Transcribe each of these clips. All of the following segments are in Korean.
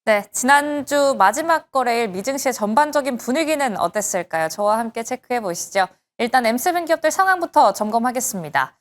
네, 지난주 마지막 거래일 미증시의 전반적인 분위기는 어땠을까요? 저와 함께 체크해 보시죠. 일단 M7 기업들 상황부터 점검하겠습니다.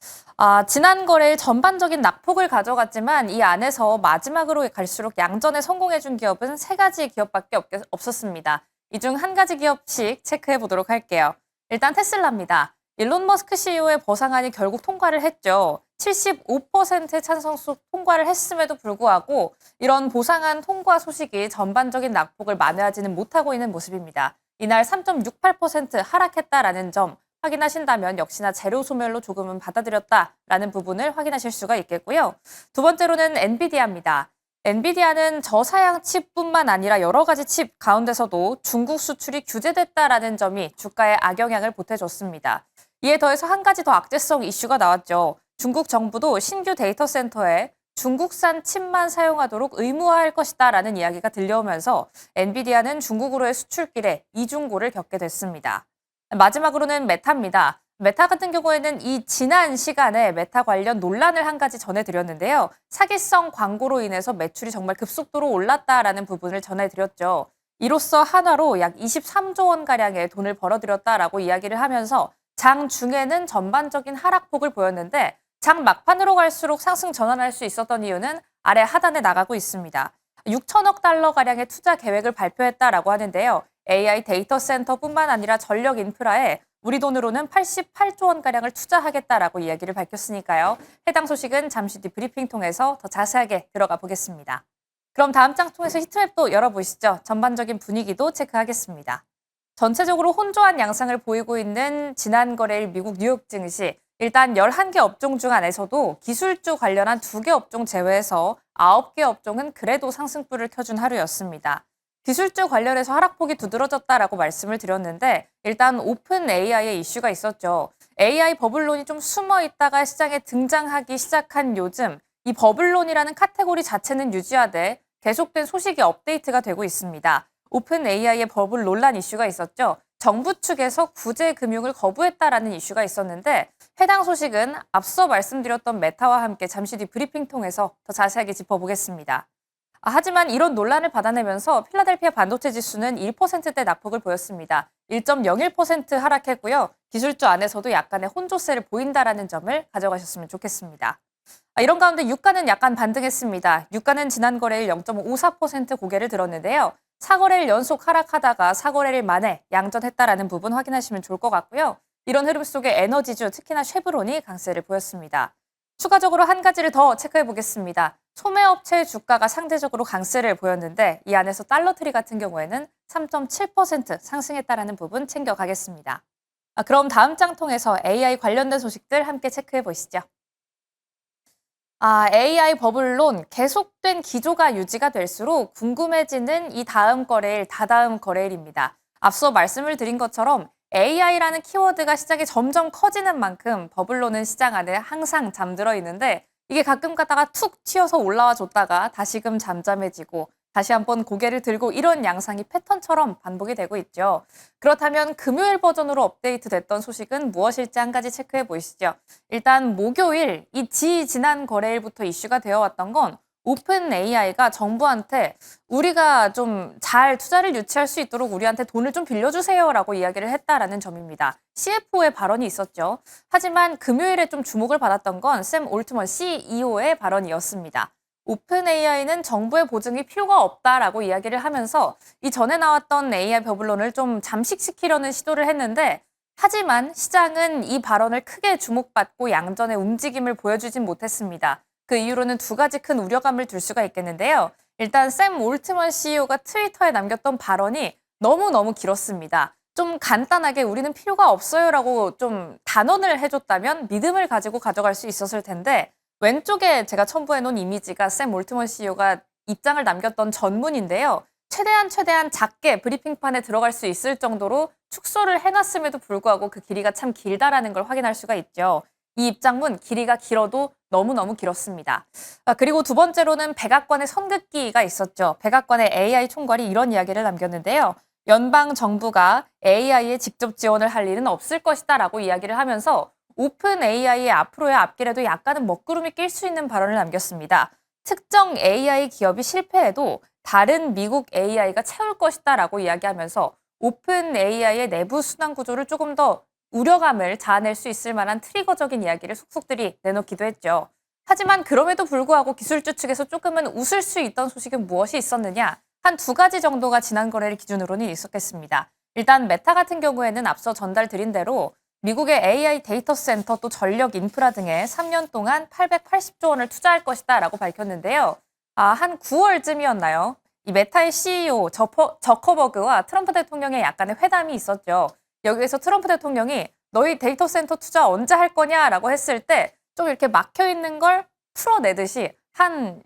지난 거래일 전반적인 낙폭을 가져갔지만 이 안에서 마지막으로 갈수록 양전에 성공해준 기업은 세 가지 기업밖에 없었습니다. 이 중 한 가지 기업씩 체크해 보도록 할게요. 일단 테슬라입니다. 일론 머스크 CEO의 보상안이 결국 통과를 했죠. 75%의 찬성수 통과를 했음에도 불구하고 이런 보상안 통과 소식이 전반적인 낙폭을 만회하지는 못하고 있는 모습입니다. 이날 3.68% 하락했다라는 점 확인하신다면 역시나 재료 소멸로 조금은 받아들였다라는 부분을 확인하실 수가 있겠고요. 두 번째로는 엔비디아입니다. 엔비디아는 저사양 칩뿐만 아니라 여러 가지 칩 가운데서도 중국 수출이 규제됐다라는 점이 주가에 악영향을 보태줬습니다. 이에 더해서 한 가지 더 악재성 이슈가 나왔죠. 중국 정부도 신규 데이터 센터에 중국산 칩만 사용하도록 의무화할 것이다라는 이야기가 들려오면서 엔비디아는 중국으로의 수출길에 이중고를 겪게 됐습니다. 마지막으로는 메타입니다. 메타 같은 경우에는 이 지난 시간에 메타 관련 논란을 한 가지 전해드렸는데요. 사기성 광고로 인해서 매출이 정말 급속도로 올랐다라는 부분을 전해드렸죠. 이로써 한화로 약 23조 원가량의 돈을 벌어들였다라고 이야기를 하면서 장 중에는 전반적인 하락폭을 보였는데 장 막판으로 갈수록 상승 전환할 수 있었던 이유는 아래 하단에 나가고 있습니다. 6천억 달러가량의 투자 계획을 발표했다라고 하는데요. AI 데이터 센터뿐만 아니라 전력 인프라에 우리 돈으로는 88조 원가량을 투자하겠다라고 이야기를 밝혔으니까요. 해당 소식은 잠시 뒤 브리핑 통해서 더 자세하게 들어가 보겠습니다. 그럼 다음 장 통해서 히트맵도 열어보시죠. 전반적인 분위기도 체크하겠습니다. 전체적으로 혼조한 양상을 보이고 있는 지난 거래일 미국 뉴욕 증시. 일단 11개 업종 중 안에서도 기술주 관련한 2개 업종 제외해서 9개 업종은 그래도 상승불을 켜준 하루였습니다. 기술주 관련해서 하락폭이 두드러졌다라고 말씀을 드렸는데 일단 오픈 AI의 이슈가 있었죠. AI 버블론이 좀 숨어 있다가 시장에 등장하기 시작한 요즘 이 버블론이라는 카테고리 자체는 유지하되 계속된 소식이 업데이트가 되고 있습니다. 오픈 AI의 버블 논란 이슈가 있었죠. 정부 측에서 구제 금융을 거부했다라는 이슈가 있었는데 해당 소식은 앞서 말씀드렸던 메타와 함께 잠시 뒤 브리핑 통해서 더 자세하게 짚어보겠습니다. 하지만 이런 논란을 받아내면서 필라델피아 반도체 지수는 1%대 낙폭을 보였습니다. 1.01% 하락했고요. 기술주 안에서도 약간의 혼조세를 보인다라는 점을 가져가셨으면 좋겠습니다. 이런 가운데 유가는 약간 반등했습니다. 유가는 지난 거래일 0.54% 고개를 들었는데요. 4거래일 연속 하락하다가 4거래일 만에 양전했다라는 부분 확인하시면 좋을 것 같고요. 이런 흐름 속에 에너지주, 특히나 쉐브론이 강세를 보였습니다. 추가적으로 한 가지를 더 체크해 보겠습니다. 소매업체의 주가가 상대적으로 강세를 보였는데 이 안에서 달러트리 같은 경우에는 3.7% 상승했다라는 부분 챙겨가겠습니다. 그럼 다음 장 통해서 AI 관련된 소식들 함께 체크해 보시죠. AI 버블론 계속된 기조가 유지가 될수록 궁금해지는 이 다음 거래일, 다다음 거래일입니다. 앞서 말씀을 드린 것처럼 AI라는 키워드가 시장에 점점 커지는 만큼 버블론은 시장 안에 항상 잠들어 있는데 이게 가끔 가다가 툭 튀어서 올라와 줬다가 다시금 잠잠해지고 다시 한번 고개를 들고 이런 양상이 패턴처럼 반복이 되고 있죠. 그렇다면 금요일 버전으로 업데이트됐던 소식은 무엇일지 한 가지 체크해 보시죠. 일단 목요일 이 지난 거래일부터 이슈가 되어 왔던 건 오픈 AI가 정부한테 우리가 좀 잘 투자를 유치할 수 있도록 우리한테 돈을 좀 빌려주세요라고 이야기를 했다라는 점입니다. CFO의 발언이 있었죠. 하지만 금요일에 좀 주목을 받았던 건 샘 올트먼 CEO의 발언이었습니다. 오픈 AI는 정부의 보증이 필요가 없다라고 이야기를 하면서 이전에 나왔던 AI 버블론을 좀 잠식시키려는 시도를 했는데 하지만 시장은 이 발언을 크게 주목받고 양전의 움직임을 보여주진 못했습니다. 그 이유로는 두 가지 큰 우려감을 둘 수가 있겠는데요. 일단 샘 올트먼 CEO가 트위터에 남겼던 발언이 너무너무 길었습니다. 좀 간단하게 우리는 필요가 없어요라고 좀 단언을 해줬다면 믿음을 가지고 가져갈 수 있었을 텐데 왼쪽에 제가 첨부해놓은 이미지가 샘 올트먼 CEO가 입장을 남겼던 전문인데요. 최대한 작게 브리핑판에 들어갈 수 있을 정도로 축소를 해놨음에도 불구하고 그 길이가 참 길다라는 걸 확인할 수가 있죠. 이 입장문 길이가 길어도 너무너무 길었습니다. 그리고 두 번째로는 백악관의 선긋기가 있었죠. 백악관의 AI 총괄이 이런 이야기를 남겼는데요. 연방 정부가 AI에 직접 지원을 할 일은 없을 것이다라고 이야기를 하면서 오픈 AI의 앞으로의 앞길에도 약간은 먹구름이 낄 수 있는 발언을 남겼습니다. 특정 AI 기업이 실패해도 다른 미국 AI가 채울 것이다라고 이야기하면서 오픈 AI의 내부 순환 구조를 조금 더 우려감을 자아낼 수 있을 만한 트리거적인 이야기를 속속들이 내놓기도 했죠. 하지만 그럼에도 불구하고 기술주 측에서 조금은 웃을 수 있던 소식은 무엇이 있었느냐? 한 두 가지 정도가 지난 거래일 기준으로는 있었겠습니다. 일단 메타 같은 경우에는 앞서 전달드린 대로 미국의 AI 데이터 센터 또 전력 인프라 등에 3년 동안 880조 원을 투자할 것이다라고 밝혔는데요. 한 9월쯤이었나요? 이 메타의 CEO 저커버그와 트럼프 대통령의 약간의 회담이 있었죠. 여기에서 트럼프 대통령이 너희 데이터 센터 투자 언제 할 거냐라고 했을 때 좀 이렇게 막혀 있는 걸 풀어내듯이 한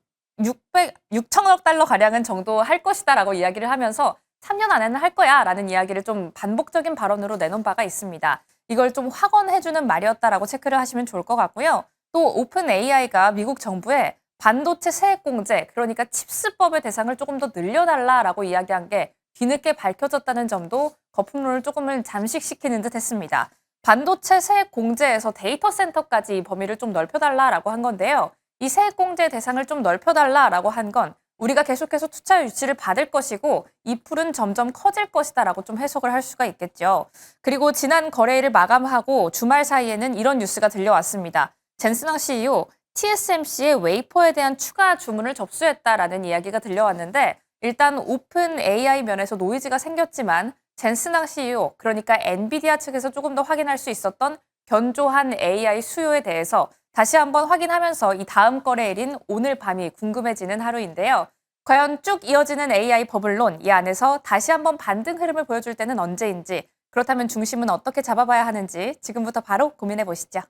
6천억 달러 가량은 정도 할 것이다라고 이야기를 하면서 3년 안에는 할 거야라는 이야기를 좀 반복적인 발언으로 내놓은 바가 있습니다. 이걸 좀 확언해주는 말이었다라고 체크를 하시면 좋을 것 같고요. 또 오픈 AI가 미국 정부에 반도체 세액 공제, 그러니까 칩스법의 대상을 조금 더 늘려달라라고 이야기한 게 뒤늦게 밝혀졌다는 점도 거품론을 조금은 잠식시키는 듯 했습니다. 반도체 세액 공제에서 데이터 센터까지 범위를 좀 넓혀달라라고 한 건데요. 이 세액 공제 대상을 좀 넓혀달라라고 한 건 우리가 계속해서 투자 유치를 받을 것이고 이 풀은 점점 커질 것이다라고 좀 해석을 할 수가 있겠죠. 그리고 지난 거래일을 마감하고 주말 사이에는 이런 뉴스가 들려왔습니다. 젠슨왕 CEO TSMC의 웨이퍼에 대한 추가 주문을 접수했다라는 이야기가 들려왔는데 일단 오픈 AI 면에서 노이즈가 생겼지만 젠슨왕 CEO, 그러니까 엔비디아 측에서 조금 더 확인할 수 있었던 견조한 AI 수요에 대해서 다시 한번 확인하면서 이 다음 거래일인 오늘 밤이 궁금해지는 하루인데요. 과연 쭉 이어지는 AI 버블론, 이 안에서 다시 한번 반등 흐름을 보여줄 때는 언제인지, 그렇다면 중심은 어떻게 잡아봐야 하는지 지금부터 바로 고민해 보시죠.